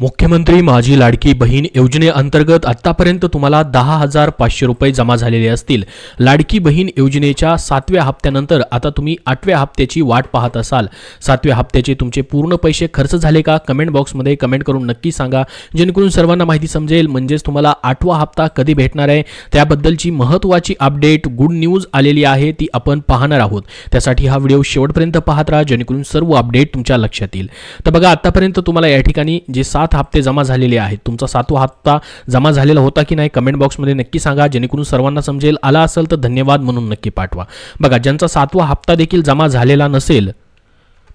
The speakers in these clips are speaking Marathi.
मुख्यमंत्री माझी लाडकी बहीण योजनेअंतर्गत आतापर्यंत तुम्हाला 10,500 रुपये जमा झालेले असतील। लाडकी बहीण योजनेच्या 7व्या हप्त्यानंतर आता तुम्ही 8व्या हप्त्याची वाट पाहत असाल। 7व्या हप्त्याचे तुमचे पूर्ण पैसे खर्च झाले का? कमेंट बॉक्समध्ये कमेंट करून नक्की सांगा, जेणेकरून सर्वांना माहिती समजेल। म्हणजेच तुम्हाला 8वा हप्ता कधी भेटणार आहे त्याबद्दलची महत्त्वाची अपडेट, गुड न्यूज आलेली आहे, ती आपण पाहणार आहोत। त्यासाठी हा व्हिडिओ शेवटपर्यंत पाहत राहा, जेणेकरून सर्व अपडेट तुमच्या लक्षात येईल। तर बघा, आतापर्यंत तुम्हाला या ठिकाणी जे 7 हप्ते जमा झालेले आहेत, तुमचा 7वा हप्ता जमा झालेला होता की नाही कमेंट बॉक्समध्ये नक्की सांगा, जेणेकरून सर्वांना समजेल। आला असेल तर धन्यवाद म्हणून नक्की पाठवा। बघा, ज्यांचा 7वा हप्ता देखील जमा झालेला नसेल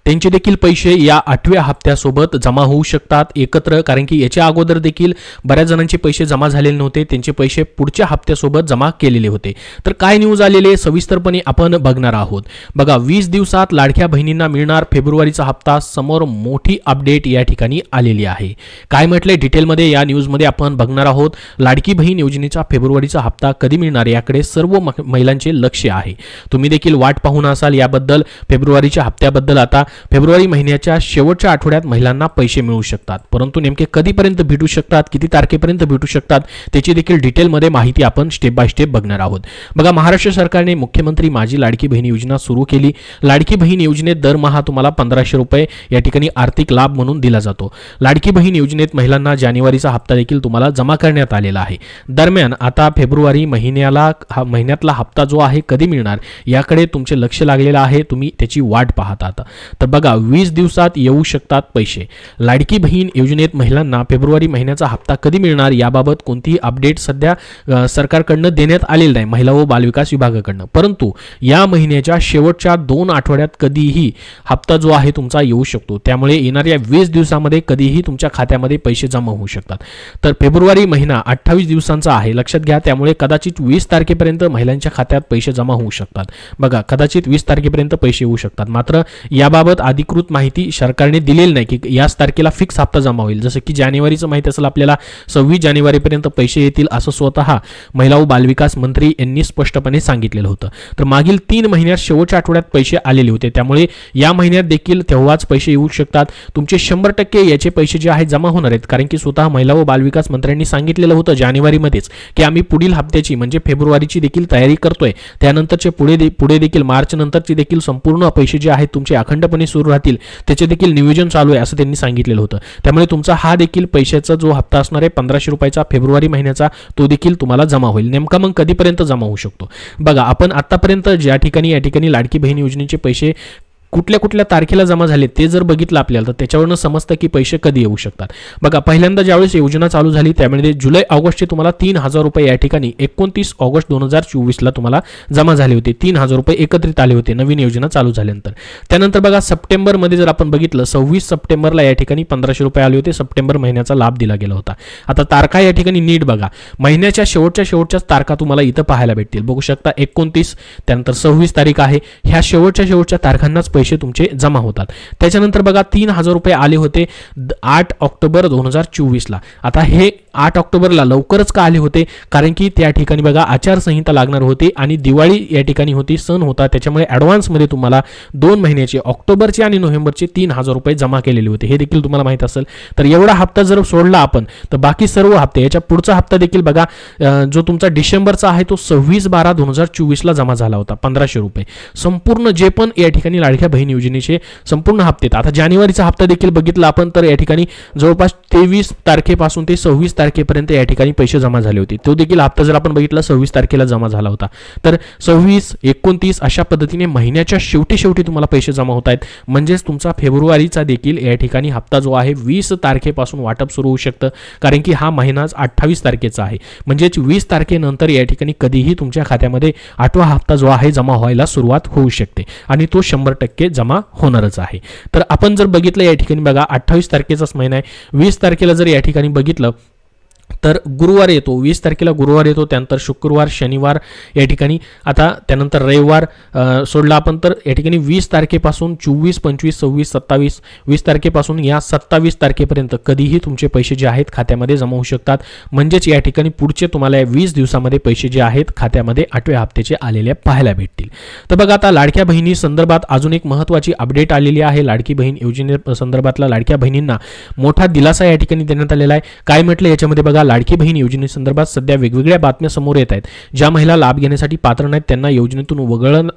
त्यांचे देखील पैसे या 8व्या हप्त्यासोबत जमा होऊ शकतात एकत्र, कारण की याच्या अगोदर देखील बऱ्याच जणांचे पैसे जमा झालेले नव्हते, त्यांचे पैसे पुढच्या हप्त्यासोबत जमा केलेले होते। तर काय न्यूज आलेले सविस्तरपणे आपण बघणार आहोत। बघा, 20 दिवसात लाडक्या बहिणींना मिळणार फेब्रुवारीचा हप्ता, समोर मोठी अपडेट या ठिकाणी आलेली आहे। काय म्हटले डिटेलमध्ये या न्यूजमध्ये आपण बघणार आहोत। लाडकी बहीण योजनेचा फेब्रुवारीचा हप्ता कधी मिळणार याकडे सर्व महिलांचे लक्ष आहे। तुम्ही देखील वाट पाहून असाल याबद्दल, फेब्रुवारीच्या हप्त्याबद्दल। आता फेब्रुवारी महिन्याच्या शेवटच्या आठवड्यात महिलांना पैसे मिळू शकतात, परंतु नेमके कधीपर्यंत भेटू शकतात, किती तारखेपर्यंत भेटू शकतात त्याची देखील डिटेलमध्ये माहिती आपण स्टेप बाय स्टेप बघणार आहोत। बघा, महाराष्ट्र सरकारने मुख्यमंत्री माझी लाडकी बहीण योजना सुरू केली। लाडकी बहीण योजनेत दरमहा तुम्हाला 1500 रुपये या ठिकाणी आर्थिक लाभ म्हणून दिला जातो। लाडकी बहीण योजनेत महिलांना जानेवारीचा हप्ता देखील तुम्हाला जमा करण्यात आलेला आहे। दरम्यान आता फेब्रुवारी महिन्यातला हप्ता जो आहे कधी मिळणार याकडे तुमचे लक्ष लागलेलं आहे, तुम्ही त्याची वाट पाहत आहात। तर बघा, 20 दिवसात येऊ शकतात पैसे। लाडकी बहीण योजनेत महिलांना फेब्रुवारी महिन्याचा हप्ता कधी मिळणार याबाबत कोणतीही अपडेट सध्या सरकारकडून देण्यात आलेली नाही, महिला व बालविकास विभागाकडून। परंतु या महिन्याच्या शेवटच्या 2 आठवड्यात कधीही हप्ता जो आहे तुमचा येऊ शकतो, त्यामुळे येणाऱ्या 20 दिवसामध्ये कधीही तुमच्या खात्यामध्ये पैसे जमा होऊ शकतात। तर फेब्रुवारी महिना 28 दिवसांचा आहे, लक्षात घ्या, त्यामुळे कदाचित 20 तारखेपर्यंत महिलांच्या खात्यात पैसे जमा होऊ शकतात। बघा, कदाचित 20 तारखेपर्यंत पैसे येऊ शकतात, मात्र याबाबत अधिकृत माहिती सरकारने दिलेली नाही की याच तारखेला फिक्स हप्ता जमा होईल। जसं की जानेवारीचं माहिती असेल आपल्याला 26 जानेवारीपर्यंत पैसे येतील असं स्वतः महिला व बालविकास मंत्री यांनी स्पष्टपणे सांगितलेलं होतं। तर मागील 3 महिन्यात शेवटच्या आठवड्यात पैसे आलेले होते, त्यामुळे या महिन्यात देखील तेव्हाच पैसे येऊ शकतात। तुमचे 100% याचे पैसे जे आहेत जमा होणार आहेत, कारण की स्वतः महिला व बालविकास मंत्र्यांनी सांगितलेलं होतं जानेवारीमध्येच की आम्ही पुढील हप्त्याची म्हणजे फेब्रुवारीची देखील तयारी करतोय, त्यानंतरचे पुढे देखील मार्च नंतरचे देखील संपूर्ण पैसे जे आहेत तुमचे अखंडपणे सुरू राहतील, त्याचे देखील नियोजन चालू आहे असं त्यांनी सांगितलेलं होतं। त्यामुळे तुमचा हा देखील पैशाचा जो हप्ता असणार आहे 1500 रुपयाचा फेब्रुवारी महिन्याचा, तो देखील तुम्हाला जमा होईल। नेमका मग कधीपर्यंत जमा होऊ शकतो? बघा, आपण आतापर्यंत या ठिकाणी लाडकी बहीण योजनेचे पैसे कुठल्या तारखेला जमा झाले ते जर बघितलं आपल्याला, तर त्याच्यावरून समजतं की पैसे कधी येऊ शकतात। बघा, पहिल्यांदा ज्यावेळेस योजना चालू झाली त्यामध्ये जुलै ऑगस्टचे तुम्हाला 3000 रुपये या ठिकाणी 29 ऑगस्ट 2024ला तुम्हाला जमा झाले होते। 3000 रुपये एकत्रित आले होते नवीन योजना चालू झाल्यानंतर। त्यानंतर बघा, सप्टेंबरमध्ये जर आपण बघितलं 26 सप्टेंबरला या ठिकाणी 1500 रुपये आले होते, सप्टेंबर महिन्याचा लाभ दिला गेला होता। आता तारखा या ठिकाणी नीट बघा, महिन्याच्या शेवटच्या तारखा तुम्हाला इथं पाहायला भेटतील, बघू शकता 29, त्यानंतर 26 तारीख आहे, ह्या शेवटच्या तारखांनाच पैसे तुमचे जमा होतात। त्याच्यानंतर बघा, 3000 रुपये आले होते 8 ऑक्टोबर 2024ला। आता हे 8 ऑक्टोबरला लवकरच का आले होते? कारण की त्या ठिकाणी बघा आचारसंहिता लागणार होती आणि दिवाळी या ठिकाणी होती, सण होता, त्याच्यामुळे ॲडव्हान्समध्ये तुम्हाला 2 महिन्याचे ऑक्टोबरचे आणि नोव्हेंबरचे 3000 रुपये जमा केलेले होते, हे देखील तुम्हाला माहित असेल। तर एवढा हप्ता जर सोडला आपण तर बाकी सर्व हप्ते, याच्या पुढचा हप्ता देखील बघा, जो तुमचा डिसेंबरचा आहे तो 26/12/2024ला जमा झाला होता 1500 रुपये। संपूर्ण जे पण या ठिकाणी लाडक्या बहीण योजनेचे संपूर्ण हप्ते, आता जानेवारीचा हप्ता देखील बघितला आपण तर या ठिकाणी जवळपास 23 तारखेपासून ते 26 तारखेपर्यंत या ठिकाणी पैसे जमा झाले होते। तो देखील हप्ता जर आपण बघितला 26 तारखेला जमा झाला होता। तर 26, 29 अशा पद्धतीने महिन्याच्या शेवटी तुम्हाला पैसे जमा होत आहेत। म्हणजेच तुमचा फेब्रुवारीचा देखील या ठिकाणी हप्ता जो आहे 20 तारखेपासून वाटप सुरू होऊ शकतं, कारण की हा महिनाच 28 तारखेचा आहे। म्हणजेच 20 तारखेनंतर या ठिकाणी कधीही तुमच्या खात्यामध्ये 8वा हप्ता जो आहे जमा व्हायला सुरुवात होऊ शकते आणि तो 100% जमा होणारच आहे। तर आपण जर बघितलं या ठिकाणी बघा 28 तारखेचाच महिना आहे, 20 तारखेला जर या ठिकाणी बघितलं तर गुरुवार येतो, 20 तारखेला गुरुवार येतो, त्यानंतर शुक्रवार, शनिवार या ठिकाणी, आता त्यानंतर रविवार सोडला आपण तर या ठिकाणी 20 तारखेपासून 24, 25, 26, 27, 20 तारखेपासून या 27 तारखेपर्यंत कधीही तुमचे पैसे जे आहेत खात्यामध्ये जमा होऊ शकतात. म्हणजेच या ठिकाणी पुढचे तुम्हाला 20 दिवसामध्ये पैसे जे आहेत खात्यामध्ये 8व्या हप्त्याचे आलेले पाहायला भेटतील. तर बघा, आता लाडक्या बहिणी संदर्भात अजून एक महत्त्वाची अपडेट आलेली आहे. लाडकी बहीण योजने संदर्भातला लाडक्या बहिणींना मोठा दिलासा या ठिकाणी देण्यात आलेला आहे. काय म्हटलं याच्यामध्ये बघा, लाडकी बहीण योजनेसंदर्भात सध्या वेगवेगळ्या बातम्या समोर येत आहेत. ज्या महिला लाभ घेण्यासाठी पात्र नाहीत त्यांना योजनेतून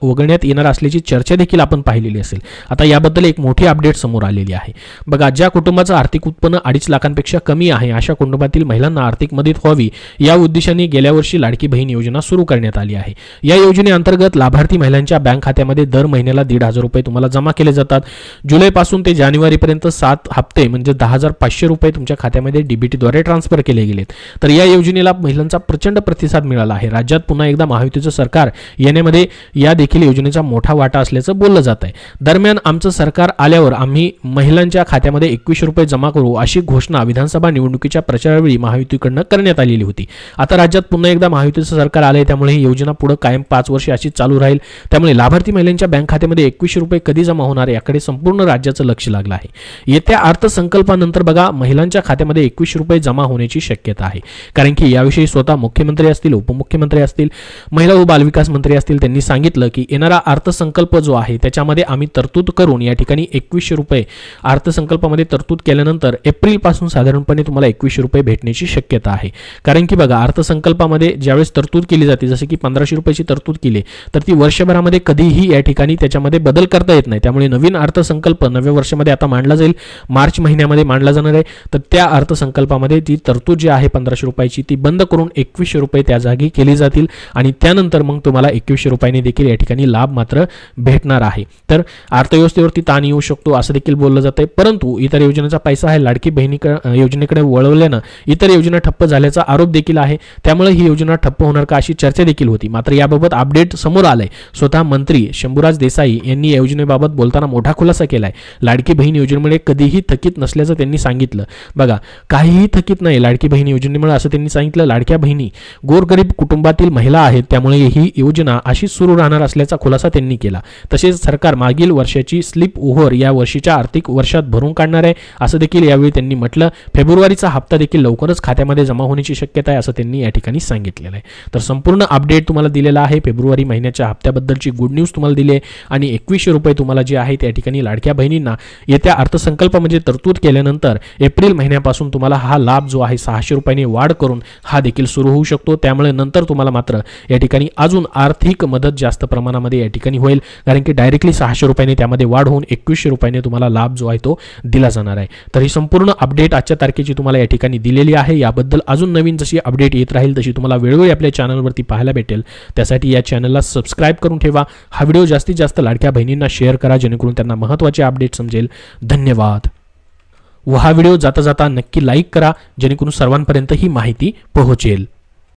वगळण्यात येणार असल्याची चर्चा देखील आपण पाहिलेली असेल. आता याबद्दल एक मोठी अपडेट समोर आलेली आहे. बघा, ज्या कुटुंबाचं आर्थिक उत्पन्न 2.5 लाखांपेक्षा कमी आहे अशा कुटुंबातील महिलांना आर्थिक मदत व्हावी या उद्देशाने गेल्या वर्षी लाडकी बहीण योजना सुरू करण्यात आली आहे. या योजनेअंतर्गत लाभार्थी महिलांच्या बँक खात्यामध्ये दर महिन्याला 1,500 रुपये तुम्हाला जमा केले जातात. जुलैपासून ते जानेवारीपर्यंत 7 हप्ते म्हणजे 10,500 रुपये तुमच्या खात्यामध्ये डीबीटीद्वारे ट्रान्सफर केले गेलेत. तर या योजनेला महिलांचा प्रचंड प्रतिसाद मिळाला आहे. राज्यात पुन्हा एकदा महायुतीचं सरकार येण्यामध्ये या देखील योजनेचा मोठा वाटा असल्याचं बोललं जात आहे. दरम्यान आमचं सरकार आल्यावर आम्ही महिलांच्या खात्यामध्ये 2100 रुपये जमा करू अशी घोषणा विधानसभा निवडणुकीच्या प्रचारावेळी महायुतीकडून करण्यात आलेली होती. आता राज्यात पुन्हा एकदा महायुतीचं सरकार आलंय, त्यामुळे ही योजना पुढे कायम 5 वर्षे अशी चालू राहील. त्यामुळे लाभार्थी महिलांच्या बँक खात्यामध्ये 2100 रुपये कधी जमा होणार याकडे संपूर्ण राज्याचं लक्ष लागलं आहे. येत्या अर्थसंकल्पानंतर बघा, महिलांच्या खात्यामध्ये 2100 रुपये जमा होण्याची शक्यता आहे. कारण की याविषयी स्वतः मुख्यमंत्री असतील, उपमुख्यमंत्री असतील, महिला व बालविकास मंत्री असतील, त्यांनी सांगितलं की येणारा अर्थसंकल्प जो आहे त्याच्यामध्ये आम्ही तरतूद करून या ठिकाणी 2100 रुपये अर्थसंकल्पामध्ये तरतूद केल्यानंतर एप्रिल पासून साधारणपणे तुम्हाला 2100 रुपये भेटण्याची शक्यता आहे. कारण की बघा, अर्थसंकल्पामध्ये ज्यावेळेस तरतूद केली जाते, जसे की 1500 रुपयाची तरतूद केली तर ती वर्षभरामध्ये कधीही या ठिकाणी त्याच्यामध्ये बदल करता येत नाही. त्यामुळे नवीन अर्थसंकल्प नव्या वर्षामध्ये आता मांडला जाईल, मार्च महिन्यामध्ये मांडला जाणार आहे. तर त्या अर्थसंकल्पामध्ये ती तरतूद जी आहे 1500 रुपयाची ती बंद करून 2100 रुपये त्या जागी केली जातील आणि त्यानंतर मग तुम्हाला 2100 रुपयांनी देखील या ठिकाणी लाभ मात्र भेटणार आहे. तर अर्थव्यवस्थेवरती ताण येऊ शकतो असं देखील बोललं जातंय. परंतु इतर योजनेचा पैसा आहे लाडकी बहिणीकडे योजनेकडे वळवल्यानं इतर योजना ठप्प झाल्याचा आरोप देखील आहे. त्यामुळे ही योजना ठप्प होणार का अशी चर्चा देखील होती. मात्र याबाबत अपडेट समोर आलंय. स्वतः मंत्री शंभूराज देसाई यांनी या योजनेबाबत बोलताना मोठा खुलासा केलाय. लाडकी बहीण योजनेमुळे कधीही थकीत नसल्याचं त्यांनी सांगितलं. बघा, काहीही थकीत नाही लाडकी बहीण योजनेमुळे असं त्यांनी सांगितलं. लाडक्या बहिणी गोरगरीब कुटुंबातील महिला आहेत, त्यामुळे ही योजना अशीच सुरू राहणार असल्याचा खुलासा त्यांनी केला. तसेच सरकार मागील वर्षाची स्लिप ओव्हर या वर्षीच्या आर्थिक वर्षात भरून काढणार आहे असं देखील यावेळी त्यांनी म्हटलं. फेब्रुवारीचा हप्ता देखील लवकरच खात्यामध्ये जमा होण्याची शक्यता आहे असं त्यांनी या ठिकाणी सांगितलेलं आहे. तर संपूर्ण अपडेट तुम्हाला दिलेला आहे. फेब्रुवारी महिन्याच्या हप्त्याबद्दलची गुड न्यूज तुम्हाला दिली आहे आणि 2100 रुपये तुम्हाला जे आहे त्या ठिकाणी लाडक्या बहिणींना येत्या अर्थसंकल्पामध्ये तरतूद केल्यानंतर एप्रिल महिन्यापासून तुम्हाला हा लाभ जो आहे 600 रुपयांनी वाढ करून हा देखील सुरू होऊ शकतो. त्यामुळे नंतर तुम्हाला मात्र या ठिकाणी अजून आर्थिक मदत जास्त प्रमाणामध्ये या ठिकाणी होईल. कारण की डायरेक्टली 600 रुपयांनी त्यामध्ये वाढ होऊन 2100 रुपयांनी तुम्हाला लाभ जो आहे तो दिला जाणार आहे. तर ही संपूर्ण अपडेट आजच्या तारखेची तुम्हाला या ठिकाणी दिलेली आहे. याबद्दल अजून नवीन जशी अपडेट येत राहील तशी तुम्हाला वेळोवेळी आपल्या चॅनलवरती पाहायला भेटेल. त्यासाठी या चॅनलला सबस्क्राईब करून ठेवा. हा व्हिडिओ जास्तीत जास्त लाडक्या बहिणींना शेअर करा जेणेकरून त्यांना महत्त्वाचे अपडेट समजेल. धन्यवाद. व हा व्हिडिओ जाता जाता नक्की लाईक करा जेणेकरून सर्वांपर्यंत ही माहिती पोहोचेल.